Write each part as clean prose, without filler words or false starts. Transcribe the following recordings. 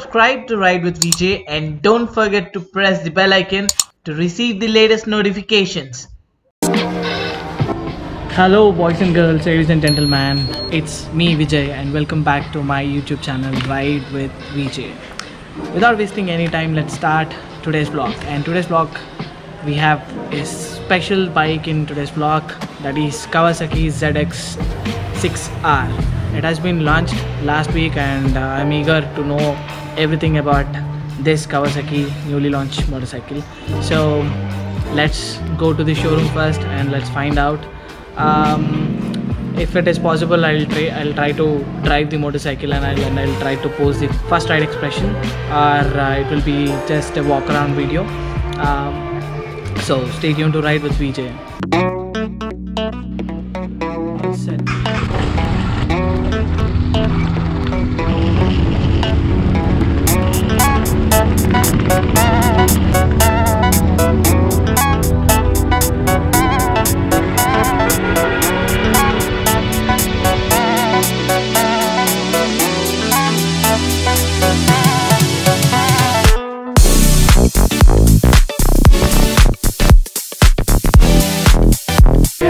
subscribe to Ride with VJ and don't forget to press the bell icon to receive the latest notifications. Hello boys and girls, ladies and gentlemen, it's me Vijay and welcome back to my YouTube channel Ride with VJ. Without wasting any time, let's start today's vlog. And today's vlog we have a special bike in today's vlog, that is Kawasaki ZX6R. It has been launched last week and I'm eager to know everything about this Kawasaki newly launched motorcycle. So let's go to the showroom first and let's find out. If it is possible, I'll try to drive the motorcycle and I'll try to post the first ride expression, or it will be just a walk around video. So stay tuned to Ride with VJ.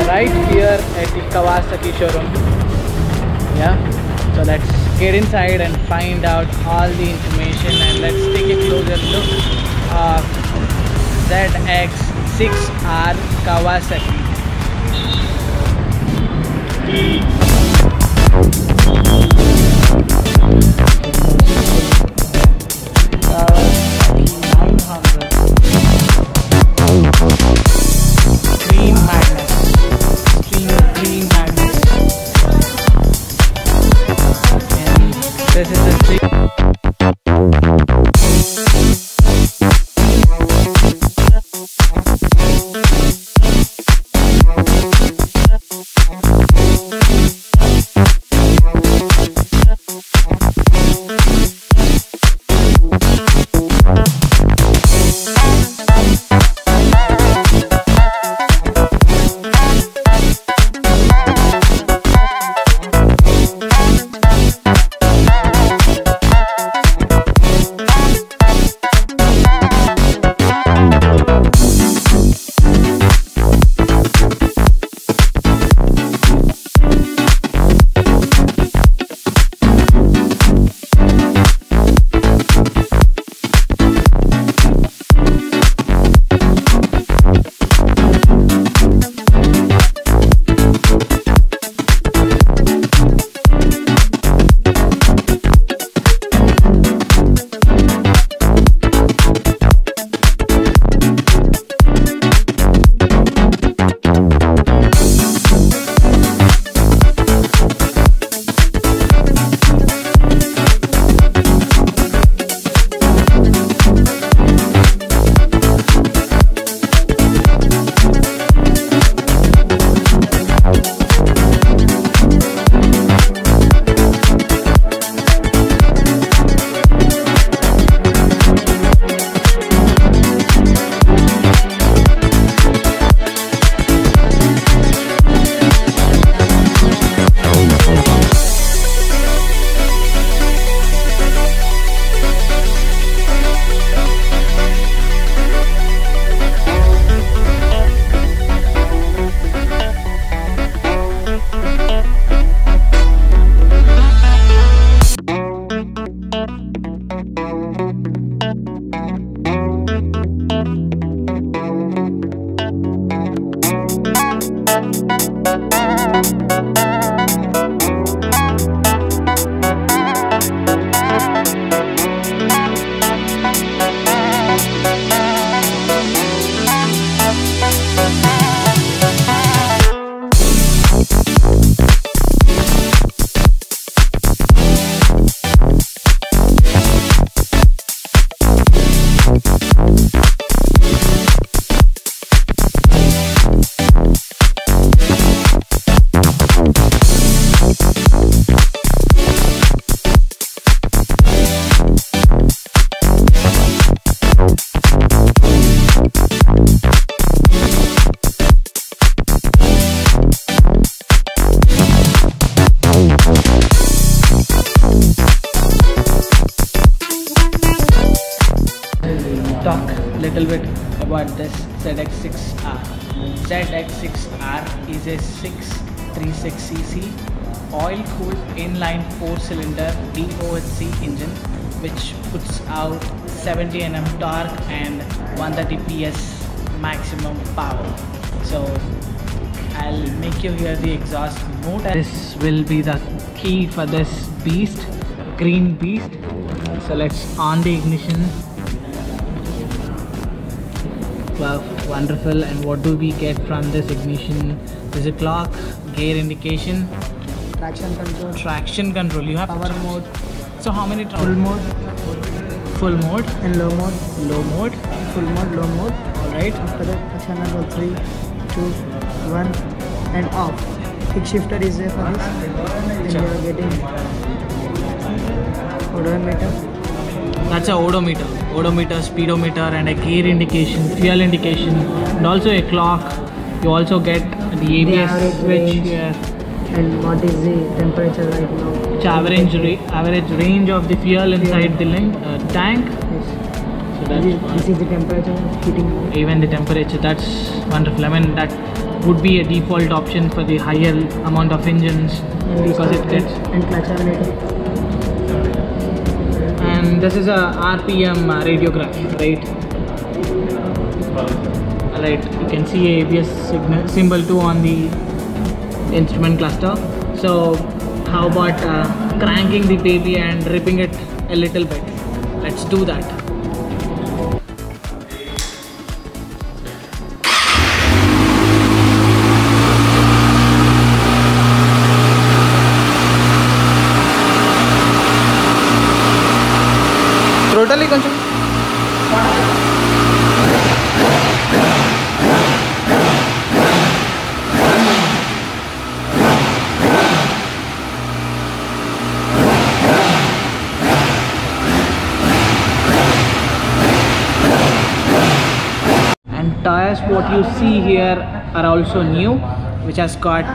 Right here at the Kawasaki showroom. Yeah, so let's get inside and find out all the information and let's take a closer look of ZX6R Kawasaki. This is the street. about this ZX6R. ZX6R is a 636cc oil-cooled inline 4-cylinder DOHC engine which puts out 70 Nm torque and 130 PS maximum power. So I'll make you hear the exhaust note. This will be the key for this beast, green beast. So let's on the ignition. Wow, wonderful. And what do we get from this ignition? There's a clock, gear indication, traction control. You have power mode. So how many? Full mode, and low mode, full mode, low mode. All right. After that, traction control 3, 2, 1, and off. Kick shifter is there for this. And you are getting odometer. That's a odometer, speedometer, and a gear indication, fuel indication, and also a clock. You also get the ABS switch here. And what is the temperature right now? Which average range of the fuel inside the tank. Yes. So that's This is the temperature heating. even the temperature. That's wonderful. I mean, that would be a default option for the higher amount of engines because it gets. And clutch regulator. And this is a RPM radiograph, right? Alright, you can see ABS signal symbol too on the instrument cluster. So how about cranking the baby and ripping it a little bit? Let's do that. Totally కొంచెం And tires, what you see here are also new, which has got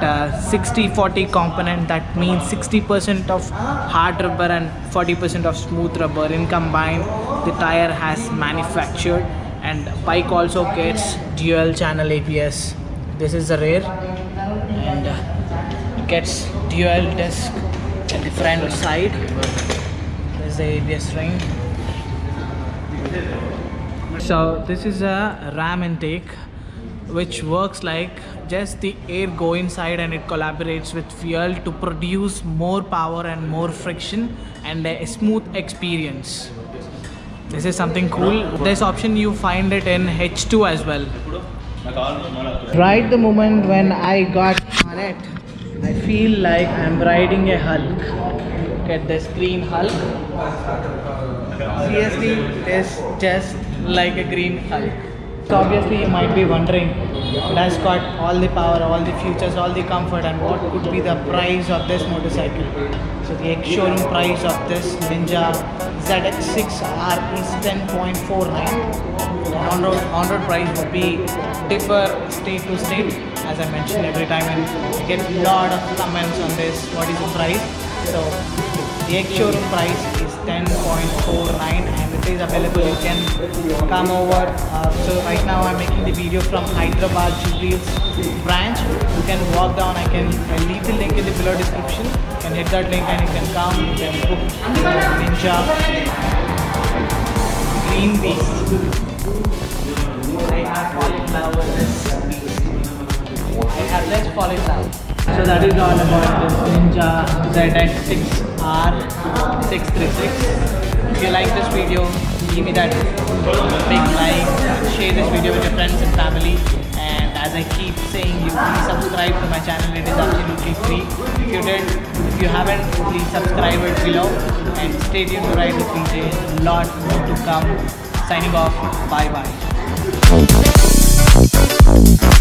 60-40 component. That means 60% of hard rubber and 40% of smooth rubber in combined. The tire has manufactured, and bike also gets dual channel ABS. This is the rear, and it gets dual disc at the front side. There's the ABS ring. So this is a ram intake which works like just the air go inside and it collaborates with fuel to produce more power and more friction and a smooth experience. This is something cool. This option you find it in H2 as well. Right the moment when I got on it, I feel like I'm riding a Hulk. Look at this green Hulk. Seriously, it is just like a green Hulk. So obviously you might be wondering, it has got all the power, all the features, all the comfort, and what could be the price of this motorcycle. So the ex-showroom price of this Ninja ZX6R is 10.49. On-road price would be differ state to state, as I mentioned every time, and I get a lot of comments on this, what is the price. So the ex-showroom price is 10.49 and it is available. You can come over. So right now I'm making the video from Hyderabad Jubilee's branch. You can walk down. I'll leave the link in the below description. You can hit that link and you can come. You can book Ninja Green Beast. I have fallen in love with this beast. I have just fallen in love. So that is all about this Ninja ZX6R 636. If you like this video, give me that big like, share this video with your friends and family, and as I keep saying, you please subscribe to my channel. It is absolutely free. If you haven't, please subscribe it below and stay tuned to Ride with VJ. A lot more to come. Signing off. Bye bye.